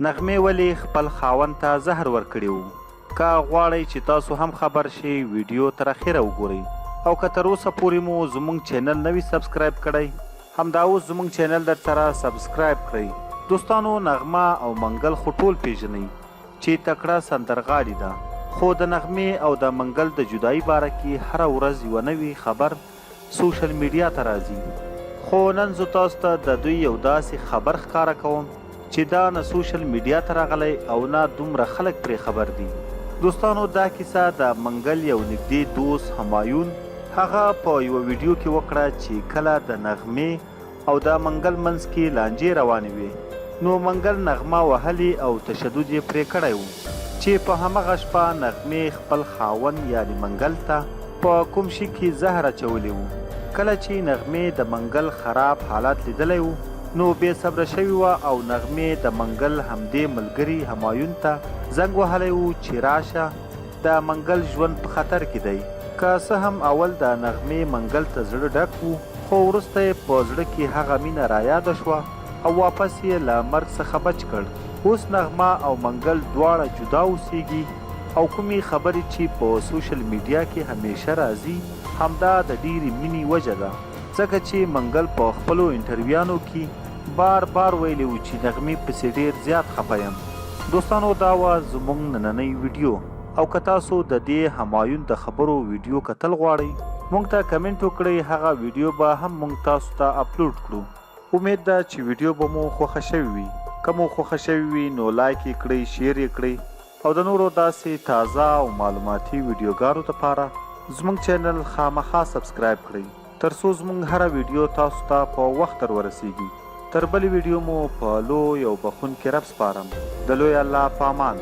نغمې ولې خپل خاوند ته زهر ورکړی و؟ که غواړئ چې تاسو هم خبر شئ ویډیو تر اخره وګورئ او که تر اوسه پورې مو زموږ چینل نه وي سبسکرایب کړی همدا اوس زموږ چینل در سره سبسکرایب کړئ. دوستانو نغمه او منګل خو ټول پیژنئ چې تکړه سندرغاړي ده، خو د نغمې او د منګل د جدایي باره کې هره ورځ یوه نوې خبر سوشل میډیا ته راځي، خو نن زه تاسو ته د دوی یو داسې خبر ښکاره کوم چې دا نه سوشل میډیا ته راغلی او نه دومره خلک پرې خبر دي. دوستانو دا کیسه د منګل یو نږدې دوست همایون هغه په یوه ویډیو کې وکړه چې کله د نغمې او د منګل منځ کې لانجې روانې وې نو منګل نغمه وهلې او تشدد یې پرې کړی و چې په همغه شپه نغمې خپل خاوند یعنې منګل ته په کوم شي کې زهر اچولی و. کله چې نغمې د منګل خراب حالات لیدلی و نو بې صبره شوې وه او نغمې د منګل همدې ملګري همایون ته زنګ وهلی و چې راشه د منګل ژوند په خطر کې دی. که څه هم اول د نغمې منګل ته زړه ډک و خو وروسته یې په زړه کې هغه مینه رایاده شوه او واپس یې له مرګ څخه بچ کړ. اوس نغمه او منګل دواړه جدا اوسیږي او کومې خبرې چې په سوشل میډیا کې همیشه راځي همدا د ډېرې مینې وجه ده، ځکه چې منګل په خپلو انټرویانو کې بار بار ویلی و چې نغمې پسې ډېر زیات خفه یم. دوستانو دا وه زموږ نننۍ ویډیو او که تاسو د دې همایون د خبرو ویډیو کتل غواړئ موږ ته کمنټ وکړئ، هغه ویډیو به هم موږ تاسو ته اپلوډ کړو. امید ده چې ویډیو به مو خوښه شوې وي. که مو خوښه شوې وي نو لایک یې کړئ، شیر یې کړئ او د نورو داسې تازه او معلوماتي ویډیوګانو دپاره زموږ چینل خامخا سبسکرایب کړئ تر څو زموږ هره ویډیو تاسو ته په وخت در ورسیږي. تر بلې ویډیو مو په لوی او بخښونکي رب سپارم. د لوی الله په امان.